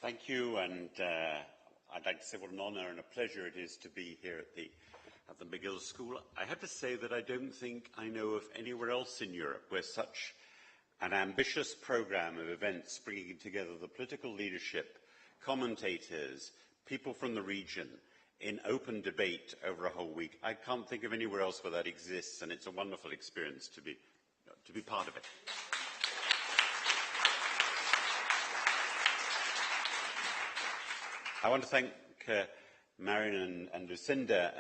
Thank you, and I'd like to say what an honour and a pleasure it is to be here at the MacGill School. I have to say that I don't think I know of anywhere else in Europe where such an ambitious programme of events bringing together the political leadership, commentators, people from the region in open debate over a whole week. I can't think of anywhere else where that exists, and it's a wonderful experience to be part of it. I want to thank Marion and Lucinda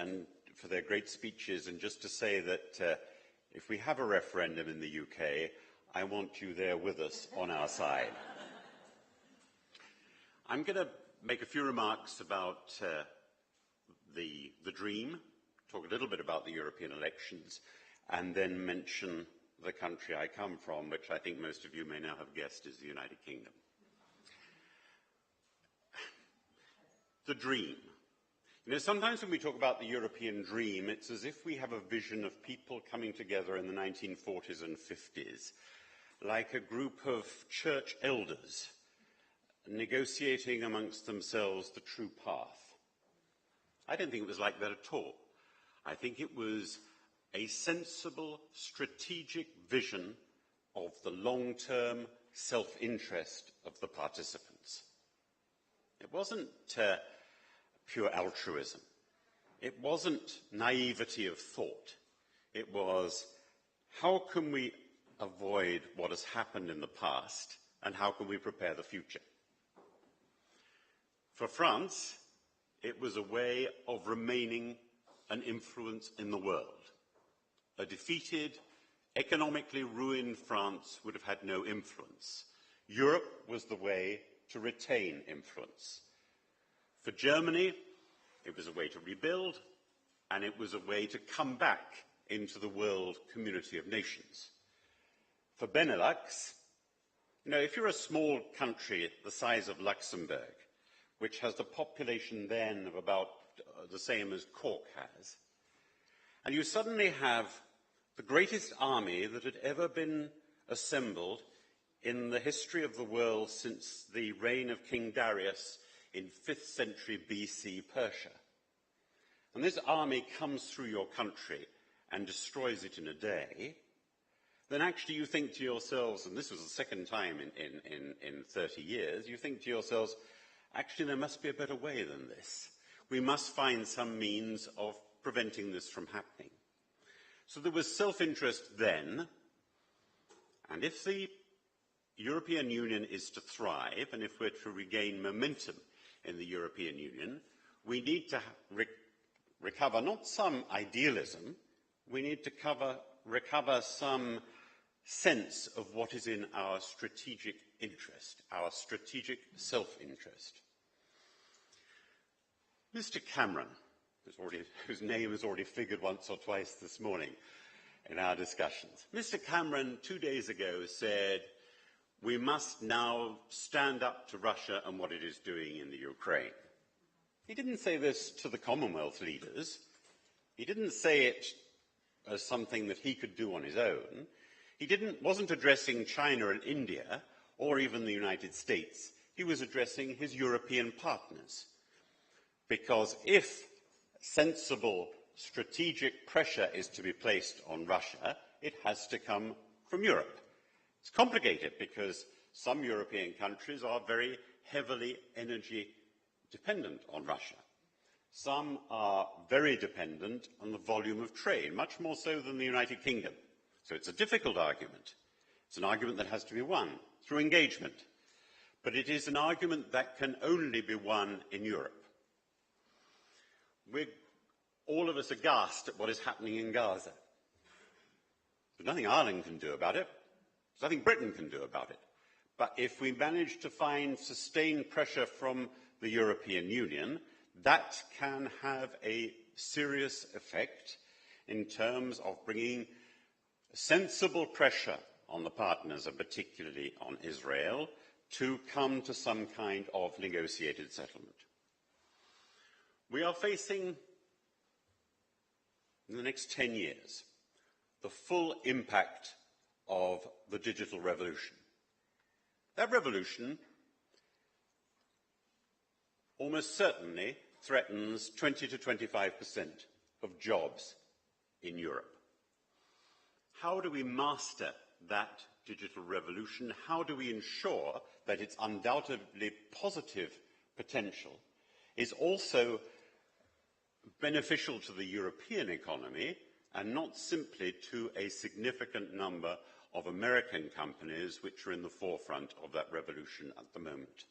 for their great speeches, and just to say that if we have a referendum in the UK, I want you there with us on our side. I'm going to make a few remarks about the dream, talk a little bit about the European elections, and then mention the country I come from, which I think most of you may now have guessed is the United Kingdom. The dream. You know, sometimes when we talk about the European dream, it's as if we have a vision of people coming together in the 1940s and 50s, like a group of church elders negotiating amongst themselves the true path. I don't think it was like that at all. I think it was a sensible, strategic vision of the long-term self-interest of the participants. It wasn't pure altruism. It wasn't naivety of thought. It was, how can we avoid what has happened in the past, and how can we prepare the future? For France, it was a way of remaining an influence in the world. A defeated, economically ruined France would have had no influence. Europe was the way to retain influence. For Germany, it was a way to rebuild, and it was a way to come back into the world community of nations. For Benelux, you know, if you're a small country the size of Luxembourg, which has the population then of about the same as Cork has, and you suddenly have the greatest army that had ever been assembled in the history of the world since the reign of King Darius in 5th century BC Persia. And this army comes through your country and destroys it in a day, then actually you think to yourselves, and this was the second time in 30 years, you think to yourselves, actually there must be a better way than this. We must find some means of preventing this from happening. So there was self-interest then, and if the European Union is to thrive, and if we're to regain momentum in the European Union, we need to recover not some idealism, we need to recover some sense of what is in our strategic interest, our strategic self-interest. Mr. Cameron, whose name has already figured once or twice this morning in our discussions, Mr. Cameron 2 days ago said, we must now stand up to Russia and what it is doing in the Ukraine. He didn't say this to the Commonwealth leaders. He didn't say it as something that he could do on his own. He wasn't addressing China and India, or even the United States. He was addressing his European partners. Because if sensible strategic pressure is to be placed on Russia, it has to come from Europe. It's complicated because some European countries are very heavily energy dependent on Russia. Some are very dependent on the volume of trade, much more so than the United Kingdom. So it's a difficult argument. It's an argument that has to be won through engagement. But it is an argument that can only be won in Europe. We're all of us aghast at what is happening in Gaza. There's nothing Ireland can do about it. There's nothing Britain can do about it. But if we manage to find sustained pressure from the European Union, that can have a serious effect in terms of bringing sensible pressure on the partners, and particularly on Israel, to come to some kind of negotiated settlement. We are facing, in the next 10 years, the full impact of the digital revolution. That revolution almost certainly threatens 20 to 25% of jobs in Europe. How do we master that digital revolution? How do we ensure that its undoubtedly positive potential is also beneficial to the European economy and not simply to a significant number of American companies which are in the forefront of that revolution at the moment?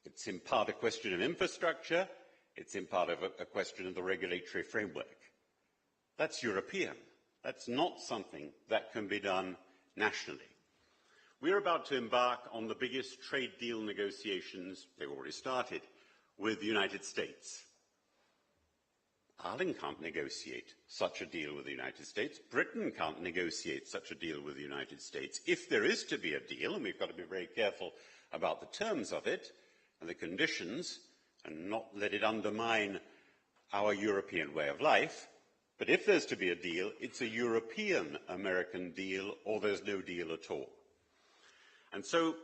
It's in part a question of infrastructure, it's in part of a question of the regulatory framework. That's European. That's not something that can be done nationally. We're about to embark on the biggest trade deal negotiations, they've already started, with the United States. Ireland can't negotiate such a deal with the United States. Britain can't negotiate such a deal with the United States. If there is to be a deal, and we've got to be very careful about the terms of it and the conditions, and not let it undermine our European way of life, but if there's to be a deal, it's a European-American deal, or there's no deal at all. And so,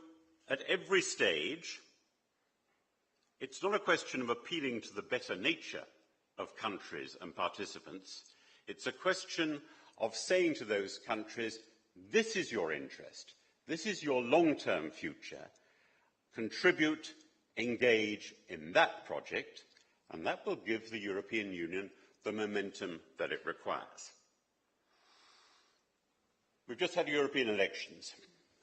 at every stage, it's not a question of appealing to the better nature of countries and participants. It's a question of saying to those countries, this is your interest, this is your long-term future, contribute, engage in that project, and that will give the European Union the momentum that it requires. We've just had European elections.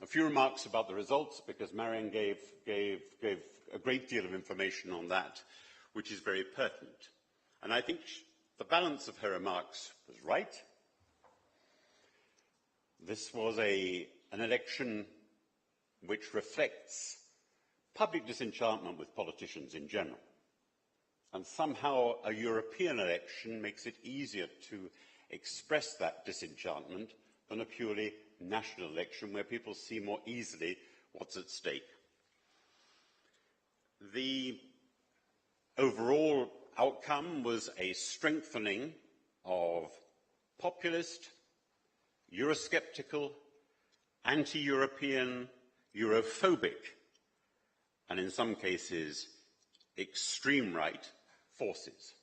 A few remarks about the results, because Marion gave a great deal of information on that, which is very pertinent. And I think the balance of her remarks was right. This was an election which reflects public disenchantment with politicians in general. And somehow a European election makes it easier to express that disenchantment than a purely national election where people see more easily what's at stake. The overall outcome was a strengthening of populist, Eurosceptical, anti-European, Europhobic, and in some cases, extreme right forces.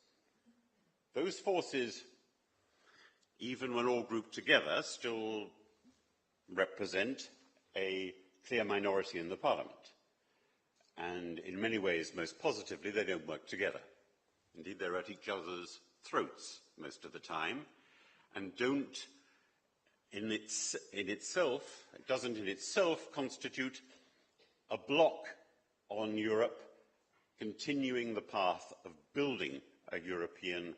Those forces, even when all grouped together, still represent a clear minority in the Parliament. And in many ways, most positively, they don't work together. Indeed, they're at each other's throats most of the time, and don't it doesn't in itself constitute a block on Europe continuing the path of building a European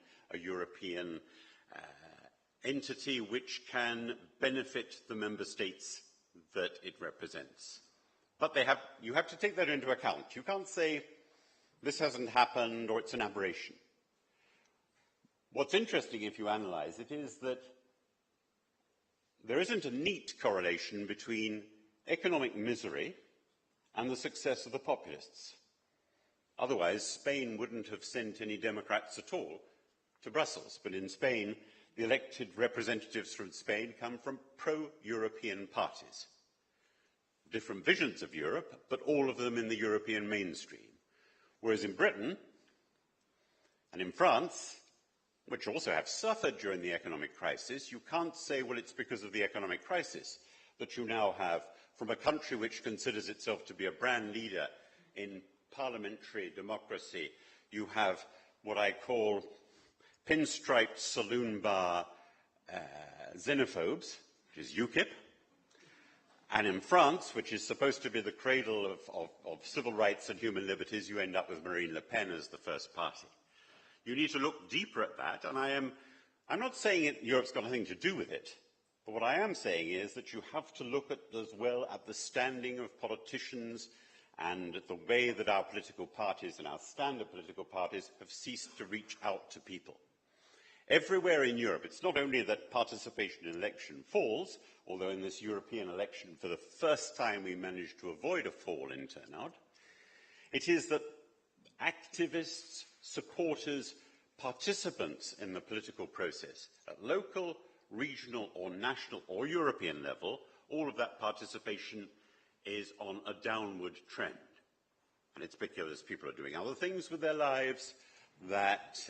entity which can benefit the member states that it represents. But you have to take that into account. You can't say this hasn't happened or it's an aberration. What's interesting if you analyze it is that there isn't a neat correlation between economic misery and the success of the populists. Otherwise, Spain wouldn't have sent any Democrats at all to Brussels. But in Spain, the elected representatives from Spain come from pro-European parties. Different visions of Europe, but all of them in the European mainstream. Whereas in Britain and in France, which also have suffered during the economic crisis, you can't say, well, it's because of the economic crisis that you now have, from a country which considers itself to be a brand leader in parliamentary democracy, you have what I call pinstriped saloon bar xenophobes, which is UKIP. And in France, which is supposed to be the cradle of civil rights and human liberties, you end up with Marine Le Pen as the first party. You need to look deeper at that, and I'm not saying Europe's got nothing to do with it, but what I am saying is that you have to look at as well at the standing of politicians and at the way that our political parties and our standard political parties have ceased to reach out to people. Everywhere in Europe, it's not only that participation in election falls, although in this European election for the first time we managed to avoid a fall in turnout, it is that activists, supporters, participants in the political process at local, regional or national or European level, all of that participation is on a downward trend. and it's because people are doing other things with their lives, that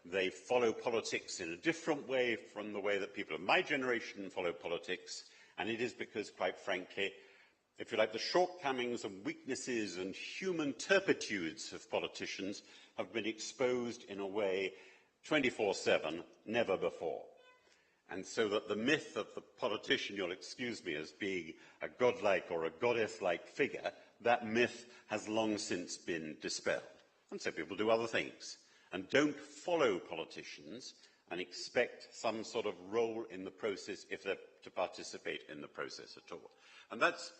they follow politics in a different way from the way that people of my generation follow politics, and it is because, quite frankly, if you like, the shortcomings and weaknesses and human turpitudes of politicians have been exposed in a way 24/7, never before. And so that the myth of the politician, you'll excuse me, as being a godlike or a goddess-like figure, that myth has long since been dispelled. And so people do other things and don't follow politicians and expect some sort of role in the process if they're to participate in the process at all. And that's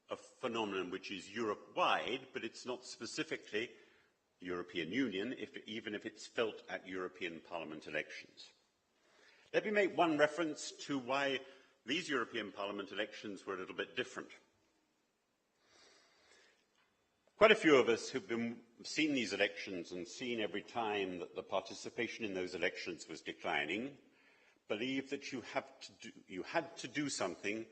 a phenomenon which is Europe-wide, but it's not specifically European Union, even if it's felt at European Parliament elections. Let me make one reference to why these European Parliament elections were a little bit different. Quite a few of us who've seen these elections and seen every time that the participation in those elections was declining believe that you had to do something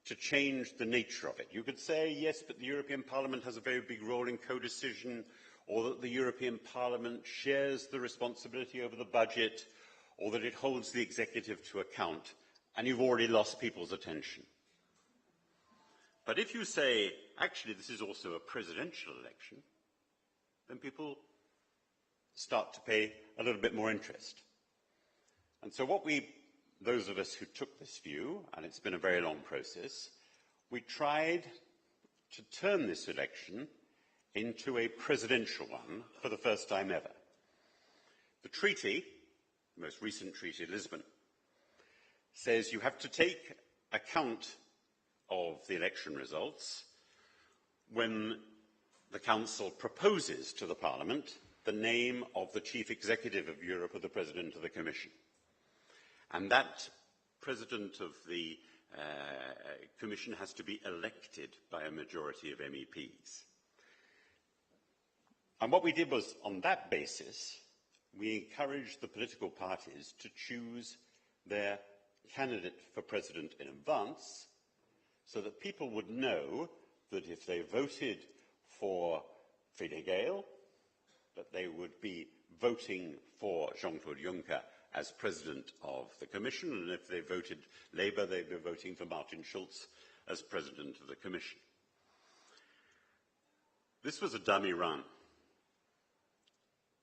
to change the nature of it. You could say, yes, but the European Parliament has a very big role in co-decision, or that the European Parliament shares the responsibility over the budget, or that it holds the executive to account, and you've already lost people's attention. But if you say, actually, this is also a presidential election, then people start to pay a little bit more interest. And so those of us who took this view, and it's been a very long process, we tried to turn this election into a presidential one for the first time ever. The treaty, the most recent treaty, Lisbon, says you have to take account of the election results when the Council proposes to the Parliament the name of the Chief Executive of Europe or the President of the Commission. And that President of the Commission has to be elected by a majority of MEPs. And what we did was, on that basis, we encouraged the political parties to choose their candidate for president in advance, so that people would know that if they voted for Fine Gael, that they would be voting for Jean-Claude Juncker as president of the Commission, and if they voted Labour, they'd be voting for Martin Schulz as president of the Commission. This was a dummy run.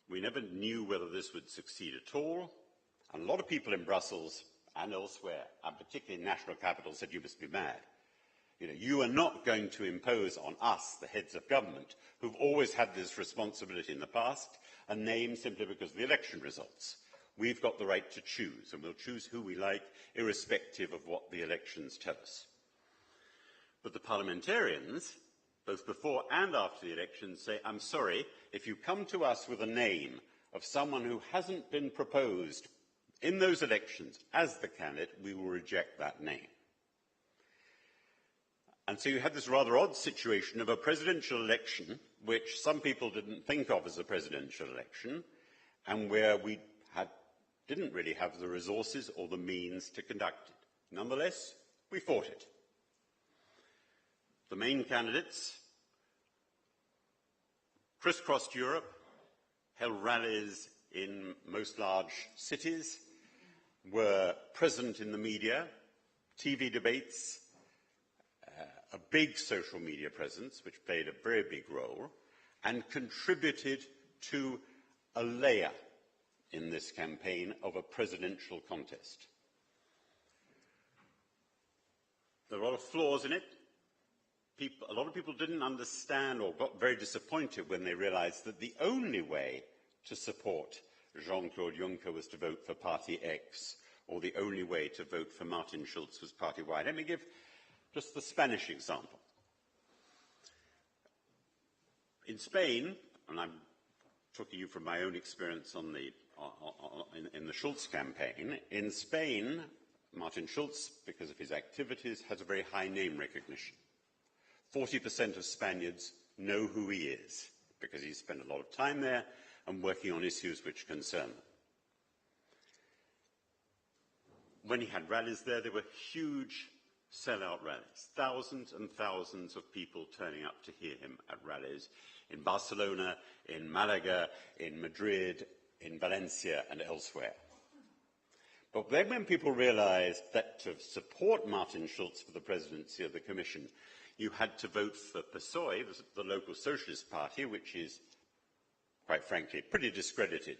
We never knew whether this would succeed at all, and a lot of people in Brussels and elsewhere, and particularly in national capitals, said, you must be mad. You are not going to impose on us, the heads of government, who've always had this responsibility in the past, a name simply because of the election results. We've got the right to choose, and we'll choose who we like, irrespective of what the elections tell us. But the parliamentarians, both before and after the elections, say, I'm sorry, if you come to us with a name of someone who hasn't been proposed in those elections as the candidate, we will reject that name. And so you had this rather odd situation of a presidential election, which some people didn't think of as a presidential election, and where we didn't really have the resources or the means to conduct it. Nonetheless, we fought it. The main candidates crisscrossed Europe, held rallies in most large cities, were present in the media, TV debates, a big social media presence, which played a very big role, and contributed to a layer in this campaign of a presidential contest. There are a lot of flaws in it. A lot of people didn't understand or got very disappointed when they realized that the only way to support Jean-Claude Juncker was to vote for Party X, or the only way to vote for Martin Schulz was party-wide. Let me give just the Spanish example. In Spain, and I'm talking to you from my own experience in the Schulz campaign, in Spain, Martin Schulz, because of his activities, has a very high name recognition. 40% of Spaniards know who he is, because he's spent a lot of time there and working on issues which concern them. When he had rallies there were huge sellout rallies, thousands and thousands of people turning up to hear him at rallies in Barcelona, in Malaga, in Madrid, in Valencia and elsewhere. But then when people realized that to support Martin Schulz for the presidency of the Commission, you had to vote for PSOE, the local socialist party, which is, quite frankly, pretty discredited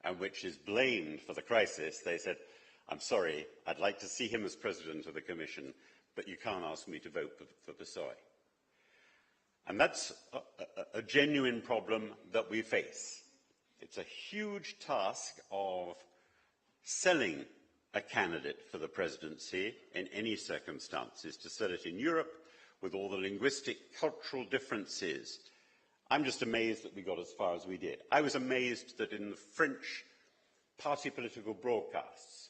and which is blamed for the crisis, they said, I'm sorry, I'd like to see him as president of the Commission, but you can't ask me to vote for PSOE. And that's a genuine problem that we face. It's a huge task of selling a candidate for the presidency in any circumstances, to sell it in Europe with all the linguistic, cultural differences. I'm just amazed that we got as far as we did. I was amazed that in the French party political broadcasts,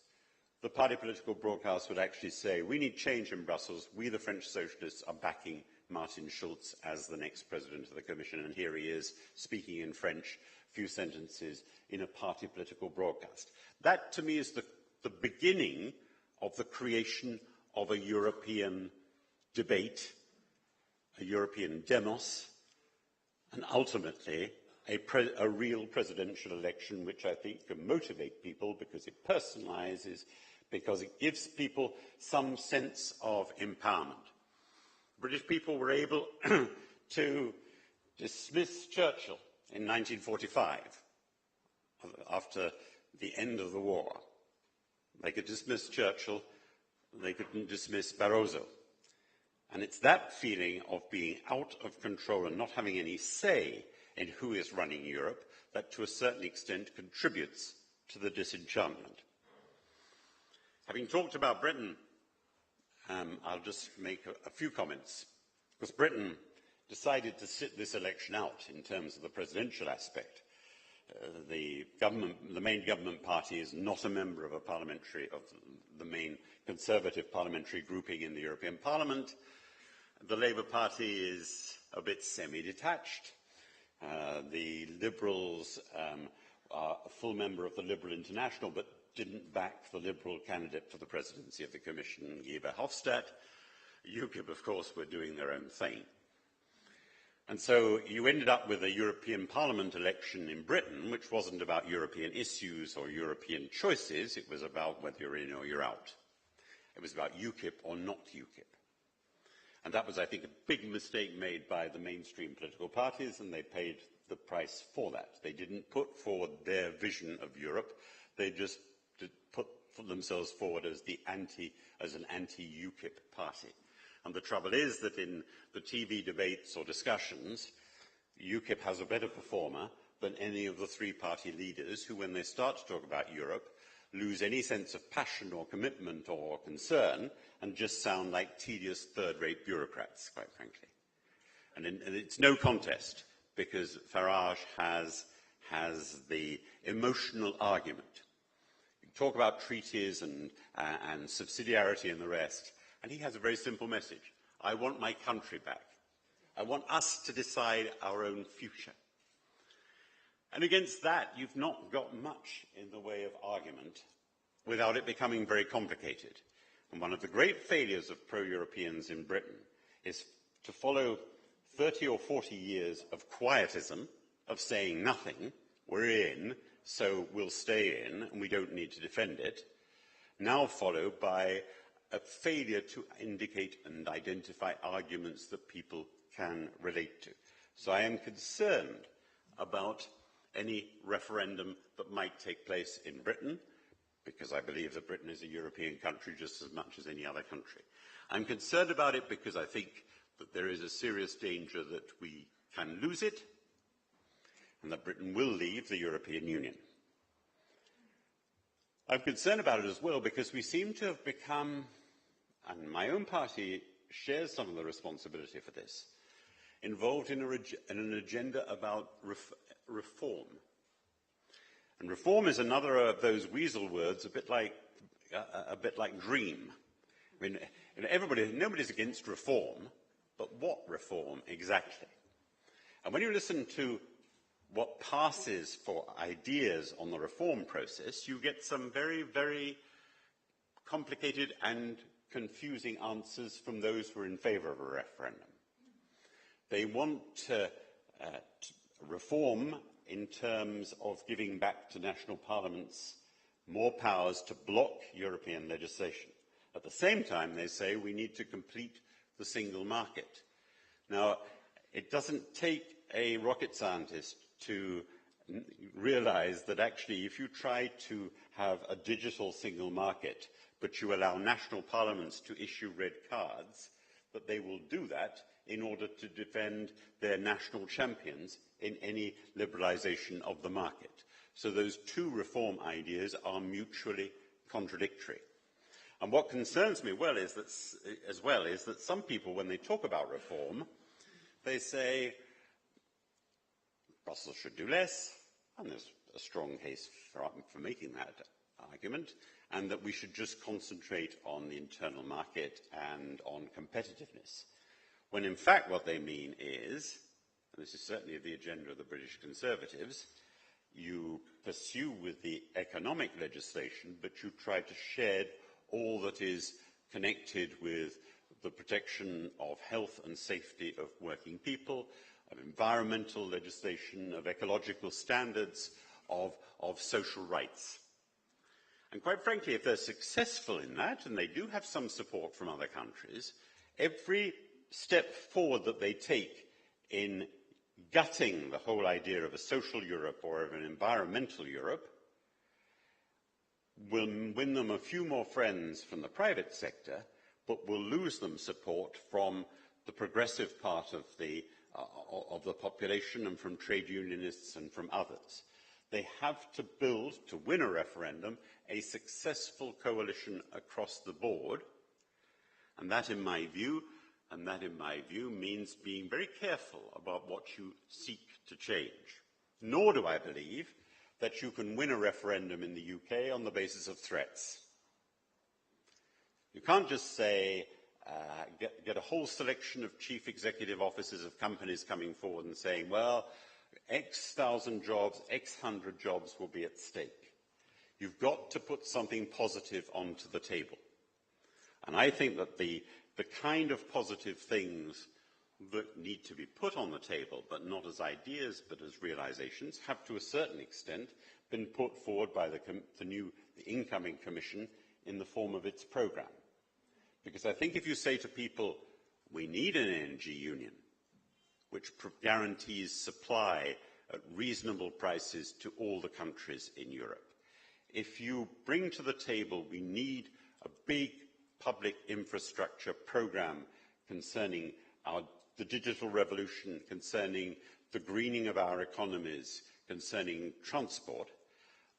the party political broadcasts would actually say, we need change in Brussels, we the French socialists are backing Martin Schulz as the next president of the Commission, and here he is speaking in French, few sentences in a party political broadcast. That to me is the beginning of the creation of a European debate, a European demos, and ultimately a real presidential election, which I think can motivate people because it personalizes, because it gives people some sense of empowerment. British people were able to dismiss Churchill in 1945, after the end of the war. They could dismiss Churchill, they couldn't dismiss Barroso. And it's that feeling of being out of control and not having any say in who is running Europe that, to a certain extent, contributes to the disenchantment. Having talked about Britain, I'll just make a few comments, because Britain decided to sit this election out in terms of the presidential aspect. The main government party is not a member of the main conservative parliamentary grouping in the European Parliament. The Labour Party is a bit semi-detached. The Liberals are a full member of the Liberal International, but didn't back the Liberal candidate for the presidency of the Commission, Guy Verhofstadt. UKIP, of course, were doing their own thing. And so you ended up with a European Parliament election in Britain, which wasn't about European issues or European choices. It was about whether you're in or you're out. It was about UKIP or not UKIP. And that was, I think, a big mistake made by the mainstream political parties, and they paid the price for that. They didn't put forward their vision of Europe. They just put themselves forward as an anti-UKIP party. And the trouble is that in the TV debates or discussions, UKIP has a better performer than any of the three-party leaders who, when they start to talk about Europe, lose any sense of passion or commitment or concern and just sound like tedious third-rate bureaucrats, quite frankly. And it's no contest, because Farage has the emotional argument. You talk about treaties and subsidiarity and the rest, and he has a very simple message. I want my country back. I want us to decide our own future. And against that, you've not got much in the way of argument without it becoming very complicated. And one of the great failures of pro-Europeans in Britain is to follow 30 or 40 years of quietism, of saying nothing, we're in, so we'll stay in, and we don't need to defend it, now followed by a failure to indicate and identify arguments that people can relate to. So I am concerned about any referendum that might take place in Britain, because I believe that Britain is a European country just as much as any other country. I'm concerned about it because I think that there is a serious danger that we can lose it and that Britain will leave the European Union. I'm concerned about it as well because we seem to have become, and my own party shares some of the responsibility for this, involved in an agenda about reform. And reform is another of those weasel words, a bit like dream. I mean, nobody's against reform, but what reform exactly? And when you listen to what passes for ideas on the reform process, you get some very, very complicated and confusing answers from those who are in favour of a referendum. They want reform in terms of giving back to national parliaments more powers to block European legislation. At the same time, they say we need to complete the single market. Now, it doesn't take a rocket scientist to realize that actually if you try to have a digital single market, but you allow national parliaments to issue red cards, that they will do that in order to defend their national champions in any liberalisation of the market. So those two reform ideas are mutually contradictory. And what concerns me as well is that some people, when they talk about reform, they say Brussels should do less, and there's a strong case for making that argument, and that we should just concentrate on the internal market and on competitiveness. When in fact what they mean is, and this is certainly the agenda of the British Conservatives, you pursue with the economic legislation, but you try to shed all that is connected with the protection of health and safety of working people, of environmental legislation, of ecological standards, of social rights. And quite frankly, if they're successful in that, and they do have some support from other countries, every step forward that they take in gutting the whole idea of a social Europe or of an environmental Europe will win them a few more friends from the private sector, but will lose them support from the progressive part of the population and from trade unionists and from others. They have to build, to win a referendum, a successful coalition across the board, and that in my view means being very careful about what you seek to change. Nor do I believe that you can win a referendum in the UK on the basis of threats. You can't just say, get a whole selection of chief executive officers of companies coming forward and saying, well, X thousand jobs, X hundred jobs will be at stake. You've got to put something positive onto the table. And I think that the kind of positive things that need to be put on the table, but not as ideas, but as realizations, have to a certain extent been put forward by the incoming Commission in the form of its programme. Because I think if you say to people, we need an energy union, which guarantees supply at reasonable prices to all the countries in Europe, if you bring to the table, we need a big public infrastructure programme concerning the digital revolution, concerning the greening of our economies, concerning transport,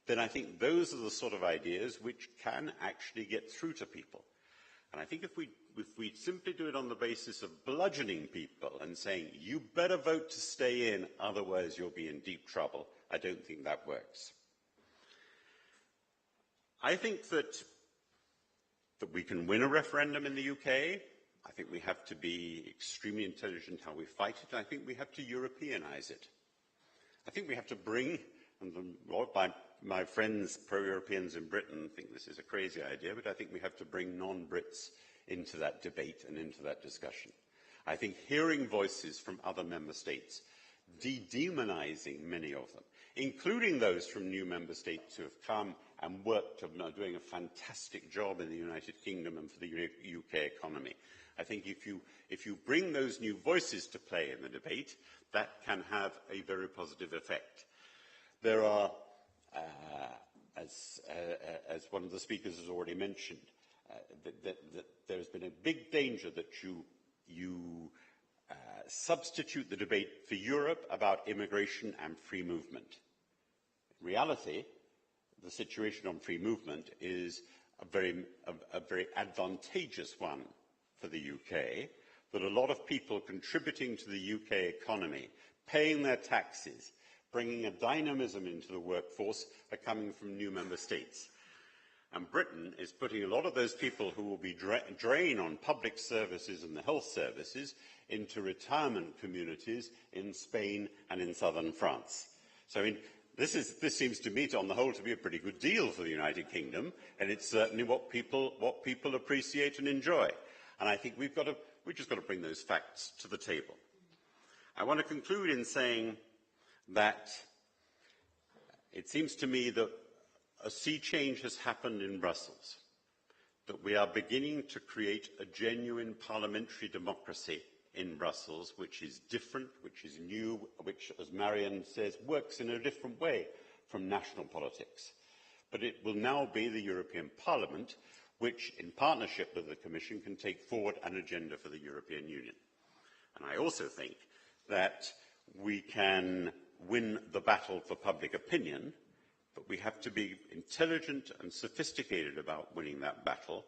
then I think those are the sort of ideas which can actually get through to people. And I think if we simply do it on the basis of bludgeoning people and saying, you better vote to stay in, otherwise you'll be in deep trouble, I don't think that works. I think that we can win a referendum in the UK. I think we have to be extremely intelligent how we fight it. I think we have to Europeanize it. I think we have to bring, and my friends pro-Europeans in Britain think this is a crazy idea, but I think we have to bring non-Brits into that debate and into that discussion. I think hearing voices from other member states, de-demonizing many of them, including those from new member states who have come and worked and are doing a fantastic job in the United Kingdom and for the UK economy. I think if you bring those new voices to play in the debate, that can have a very positive effect. There are, as one of the speakers has already mentioned, that there has been a big danger that you substitute the debate for Europe about immigration and free movement. In reality, the situation on free movement is a very advantageous one for the UK, that a lot of people contributing to the UK economy, paying their taxes, bringing a dynamism into the workforce, are coming from new member states. And Britain is putting a lot of those people who will be drained on public services and the health services into retirement communities in Spain and in southern France. So This seems to me, on the whole, to be a pretty good deal for the United Kingdom, and it's certainly what people appreciate and enjoy. And I think we've just got to bring those facts to the table. I want to conclude in saying that it seems to me that a sea change has happened in Brussels, that we are beginning to create a genuine parliamentary democracy in Brussels, which is different, which is new, which, as Marianne says, works in a different way from national politics. But it will now be the European Parliament which, in partnership with the Commission, can take forward an agenda for the European Union. And I also think that we can win the battle for public opinion, but we have to be intelligent and sophisticated about winning that battle,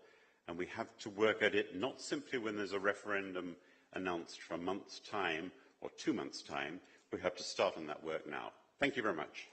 and we have to work at it not simply when there's a referendum announced for a month's time or 2 months' time. We have to start on that work now. Thank you very much.